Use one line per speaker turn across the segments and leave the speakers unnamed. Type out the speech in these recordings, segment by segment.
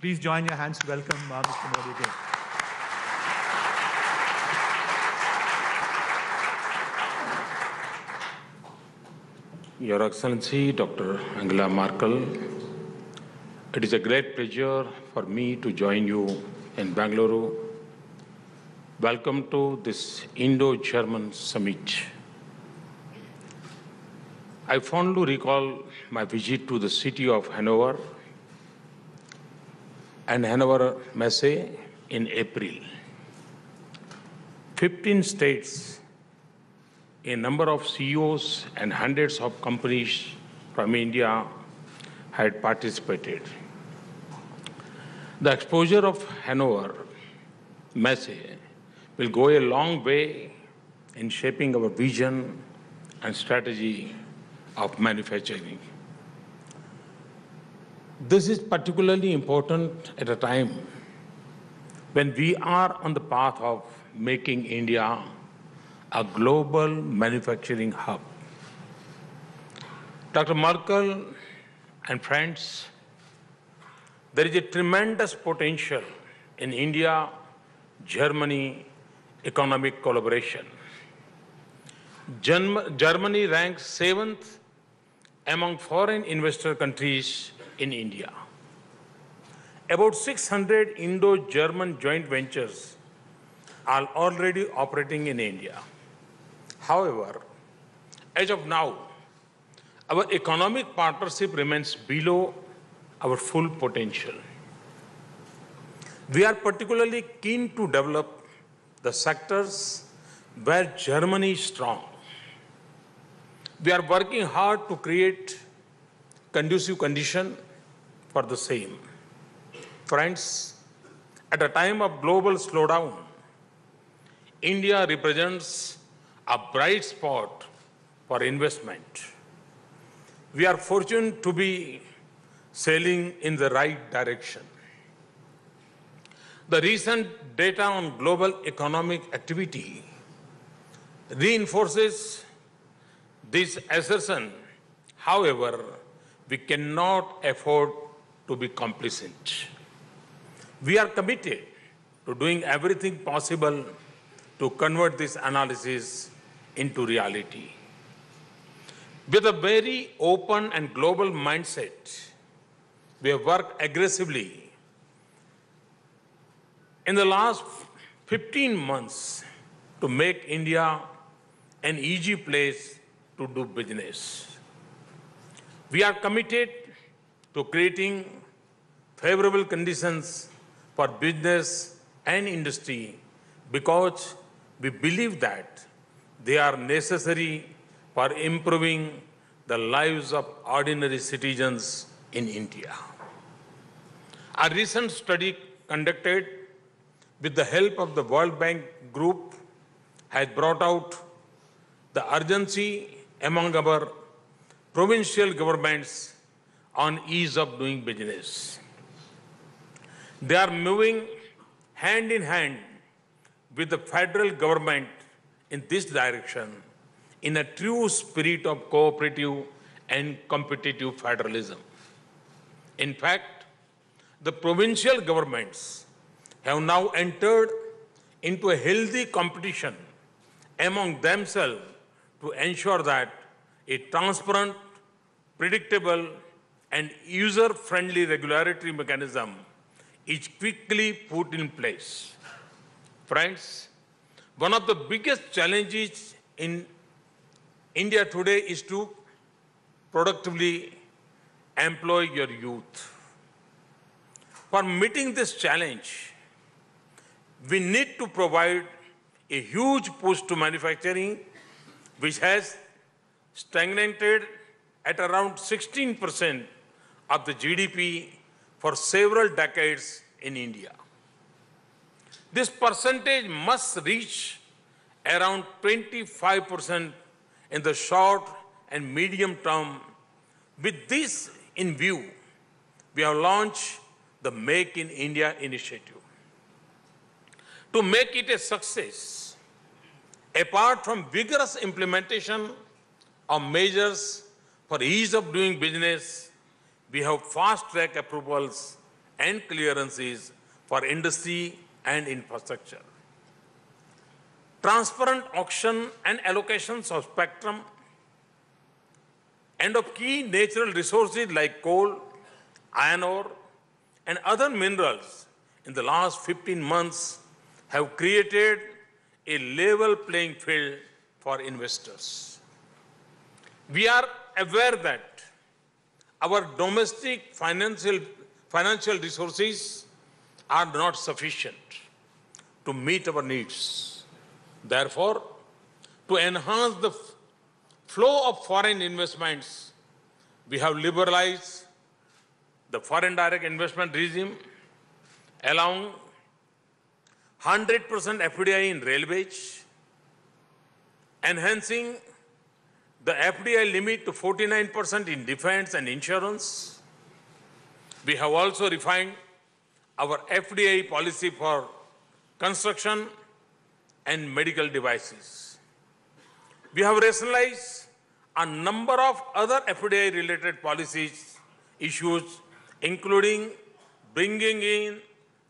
Please join your hands to welcome Mr. Modi again.
Your Excellency, Dr. Angela Merkel, it is a great pleasure for me to join you in Bangalore. Welcome to this Indo-German summit. I fondly recall my visit to the city of Hanover and Hanover Messe in April. 15 states, a number of CEOs and hundreds of companies from India had participated. The exposure of Hanover Messe will go a long way in shaping our vision and strategy of manufacturing. This is particularly important at a time when we are on the path of making India a global manufacturing hub. Dr. Merkel and friends, there is a tremendous potential in India-Germany economic collaboration. Germany ranks 7th among foreign investor countries in India. About 600 Indo-German joint ventures are already operating in India. However, as of now, our economic partnership remains below our full potential. We are particularly keen to develop the sectors where Germany is strong. We are working hard to create conducive conditions for the same. Friends, at a time of global slowdown, India represents a bright spot for investment. We are fortunate to be sailing in the right direction. The recent data on global economic activity reinforces this assertion. However, we cannot afford to be complacent. We are committed to doing everything possible to convert this analysis into reality. With a very open and global mindset, we have worked aggressively in the last 15 months to make India an easy place to do business. We are committed to creating favorable conditions for business and industry because we believe that they are necessary for improving the lives of ordinary citizens in India. A recent study conducted with the help of the World Bank Group has brought out the urgency among our provincial governments on ease of doing business. They are moving hand in hand with the federal government in this direction in a true spirit of cooperative and competitive federalism. In fact, the provincial governments have now entered into a healthy competition among themselves to ensure that a transparent, predictable, and user-friendly regulatory mechanism is quickly put in place. Friends, one of the biggest challenges in India today is to productively employ your youth. For meeting this challenge, we need to provide a huge push to manufacturing, which has stagnated at around 16% of the GDP for several decades in India. This percentage must reach around 25% in the short and medium term. With this in view, we have launched the Make in India initiative. To make it a success, apart from vigorous implementation of measures for ease of doing business, we have fast-track approvals and clearances for industry and infrastructure. Transparent auction and allocations of spectrum and of key natural resources like coal, iron ore, and other minerals in the last 15 months have created a level playing field for investors. We are aware that our domestic financial resources are not sufficient to meet our needs. Therefore, to enhance the flow of foreign investments, we have liberalized the foreign direct investment regime, allowing 100% FDI in railways, enhancing the FDI limit to 49% in defense and insurance. We have also refined our FDI policy for construction and medical devices. We have rationalized a number of other FDI-related policies issues, including bringing in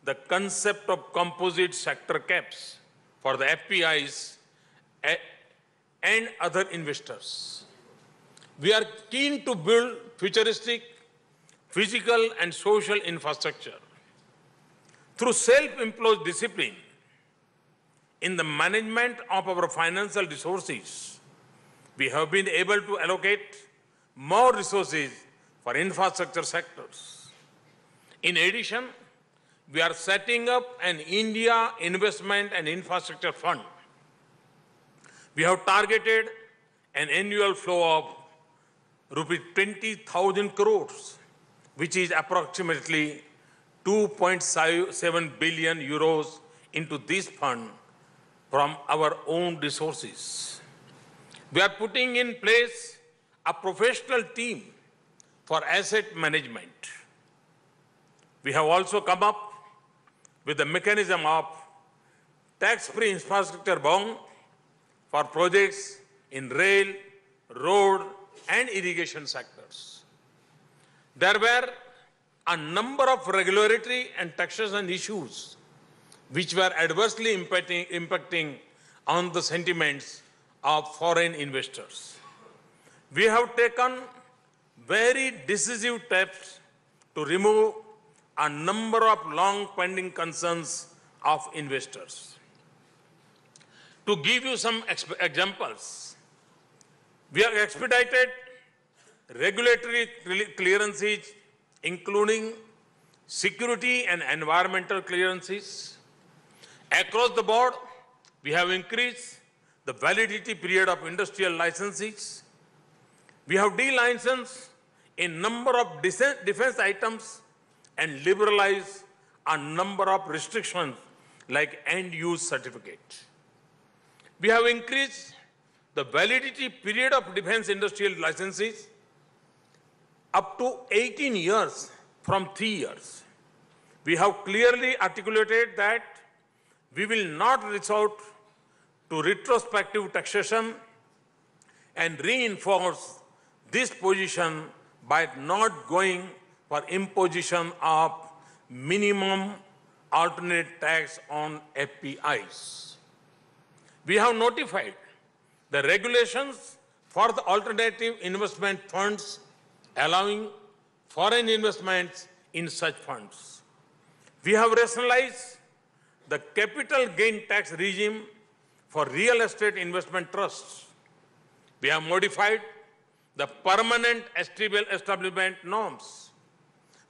the concept of composite sector caps for the FPIs and other investors. We are keen to build futuristic physical and social infrastructure. Through self-imposed discipline in the management of our financial resources, we have been able to allocate more resources for infrastructure sectors. In addition, we are setting up an India Investment and Infrastructure Fund. We have targeted an annual flow of rupees 20,000 crores, which is approximately 2.7 billion euros into this fund from our own resources. We are putting in place a professional team for asset management. We have also come up with the mechanism of tax-free infrastructure bond for projects in rail, road, and irrigation sectors. There were a number of regulatory and taxation issues which were adversely impacting on the sentiments of foreign investors. We have taken very decisive steps to remove a number of long-pending concerns of investors. To give you some examples, we have expedited regulatory clearances, including security and environmental clearances. Across the board, we have increased the validity period of industrial licenses. We have de-licensed a number of defense items and liberalized a number of restrictions like end-use certificate. We have increased the validity period of defense industrial licenses up to 18 years from 3 years. We have clearly articulated that we will not resort to retrospective taxation and reinforce this position by not going for imposition of minimum alternate tax on FPIs. We have notified the regulations for the alternative investment funds allowing foreign investments in such funds. We have rationalized the capital gain tax regime for real estate investment trusts. We have modified the permanent establishment norms.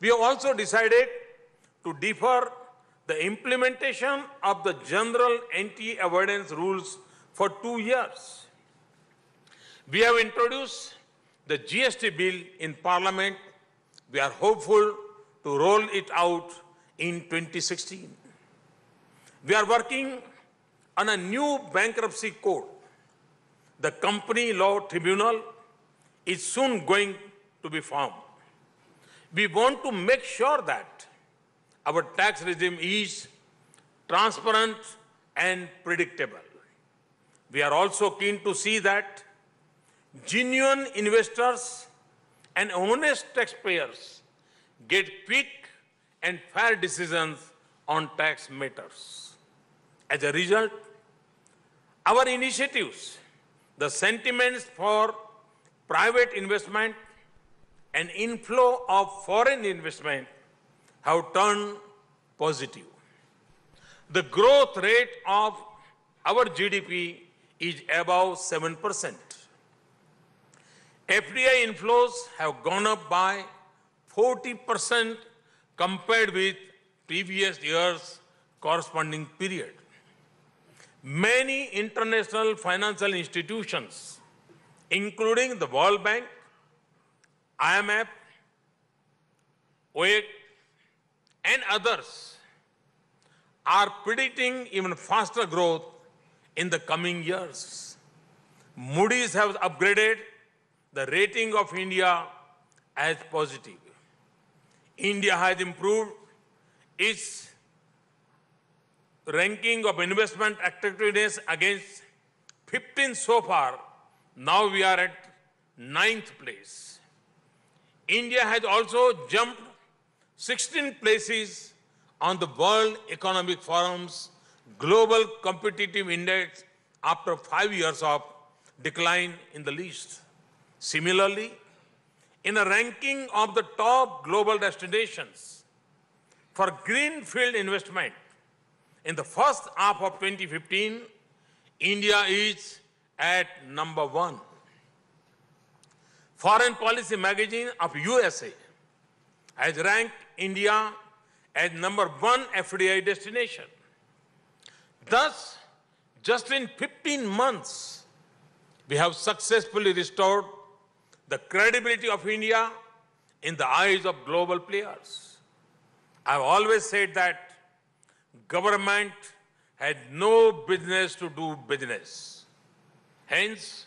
We have also decided to defer the implementation of the general anti-avoidance rules for 2 years. We have introduced the GST bill in Parliament. We are hopeful to roll it out in 2016. We are working on a new bankruptcy code. The Company Law Tribunal is soon going to be formed. We want to make sure that our tax regime is transparent and predictable. We are also keen to see that genuine investors and honest taxpayers get quick and fair decisions on tax matters. As a result, our initiatives, the sentiments for private investment and inflow of foreign investment have turned positive. The growth rate of our GDP is above 7%. FDI inflows have gone up by 40% compared with previous year's corresponding period. Many international financial institutions, including the World Bank, IMF, OEC, and others, are predicting even faster growth in the coming years. Moody's has upgraded the rating of India as positive. India has improved its ranking of investment attractiveness against 15 so far. Now we are at 9th place. India has also jumped 16 places on the World Economic Forum's Global Competitive Index after 5 years of decline in the list. Similarly, in a ranking of the top global destinations for greenfield investment, in the first half of 2015, India is at number 1. Foreign Policy magazine of USA has ranked India as number 1 FDI destination. Thus, just in 15 months, we have successfully restored the credibility of India in the eyes of global players. I've always said that government had no business to do business. Hence,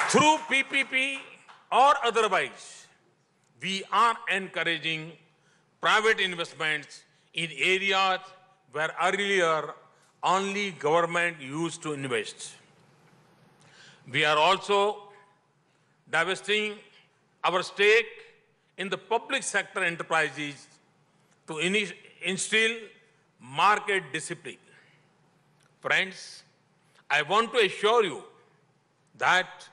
through PPP or otherwise, we are encouraging private investments in areas where earlier only government used to invest. We are also divesting our stake in the public sector enterprises to instill market discipline. Friends, I want to assure you that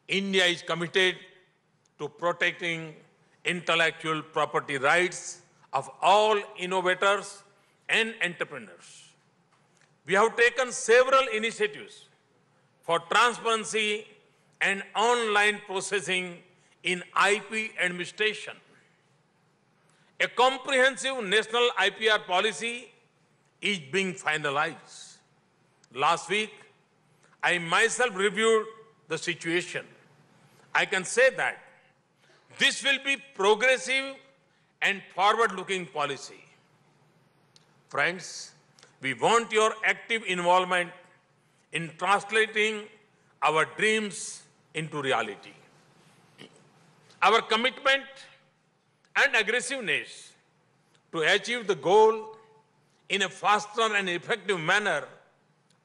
India is committed to protecting intellectual property rights of all innovators and entrepreneurs. We have taken several initiatives for transparency and online processing in IP administration. A comprehensive national IPR policy is being finalized. Last week, I myself reviewed the situation. I can say that this will be progressive and forward-looking policy. Friends, we want your active involvement in translating our dreams into reality. Our commitment and aggressiveness to achieve the goal in a faster and effective manner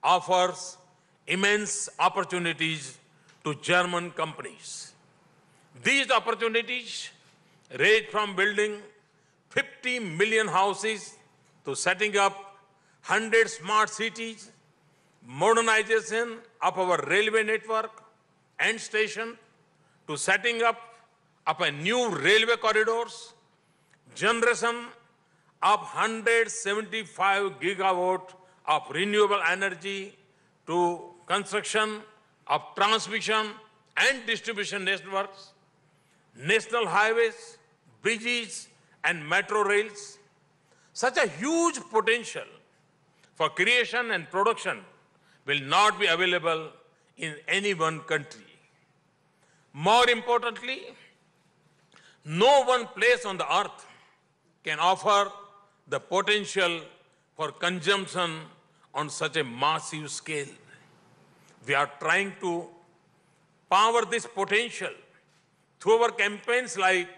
offers immense opportunities to German companies. These opportunities range from building 50 million houses to setting up 100 smart cities, modernization of our railway network and station, to setting up a new railway corridors, generation of 175 gigawatt of renewable energy, to construction of transmission and distribution networks, national highways, bridges, and metro rails. Such a huge potential for creation and production will not be available in any one country. More importantly, no one place on the earth can offer the potential for consumption on such a massive scale. We are trying to power this potential through our campaigns like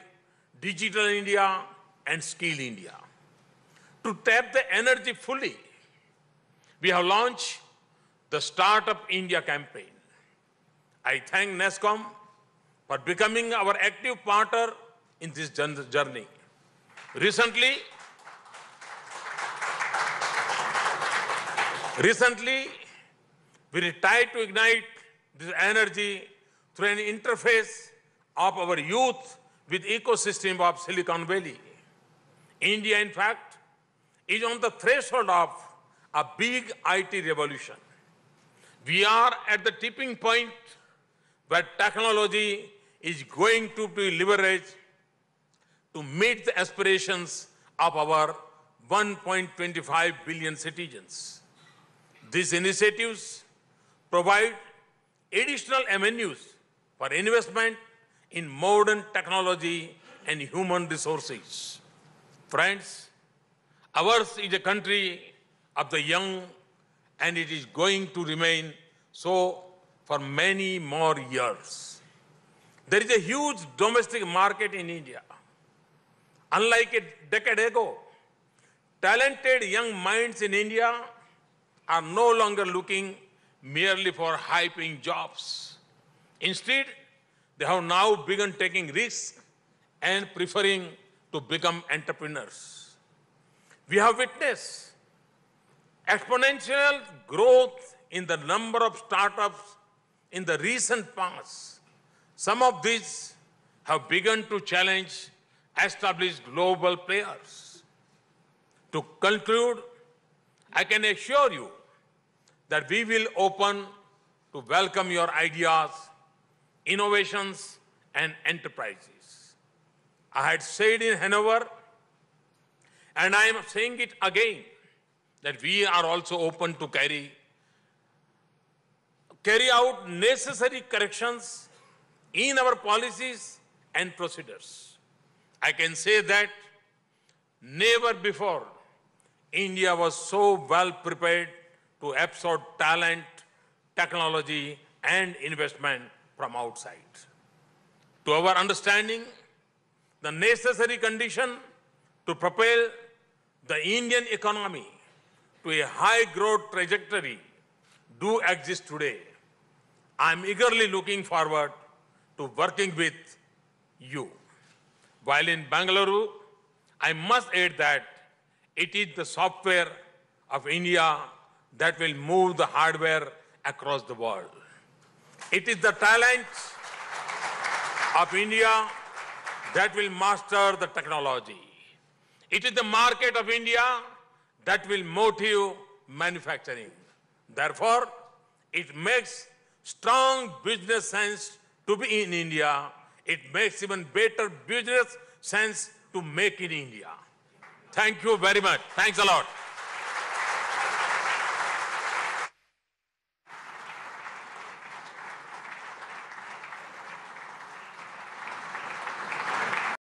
Digital India and Skill India. To tap the energy fully, we have launched the Startup India campaign. I thank NESCOM for becoming our active partner in this journey. Recently, we tried to ignite this energy through an interface of our youth with ecosystem of Silicon Valley. India, in fact, is on the threshold of a big IT revolution. We are at the tipping point where technology is going to be leveraged to meet the aspirations of our 1.25 billion citizens. These initiatives provide additional avenues for investment in modern technology and human resources. Friends, ours is a country of the young, and it is going to remain so for many more years. There is a huge domestic market in India. Unlike a decade ago, talented young minds in India are no longer looking merely for high-paying jobs. Instead, they have now begun taking risks and preferring to become entrepreneurs. We have witnessed exponential growth in the number of startups in the recent past. Some of these have begun to challenge established global players. To conclude, I can assure you that we will open to welcome your ideas, innovations, and enterprises. I had said in Hanover, and I am saying it again, that we are also open to carry out necessary corrections in our policies and procedures. I can say that never before India was so well prepared to absorb talent, technology, and investment from outside. To our understanding, the necessary condition to propel the Indian economy to a high growth trajectory do exist today. I am eagerly looking forward to working with you. While in Bangalore, I must add that it is the software of India that will move the hardware across the world. It is the talent of India that will master the technology. It is the market of India that will motive manufacturing. Therefore, it makes strong business sense to be in India. It makes even better business sense to make in India. Thank you very much. Thanks a lot.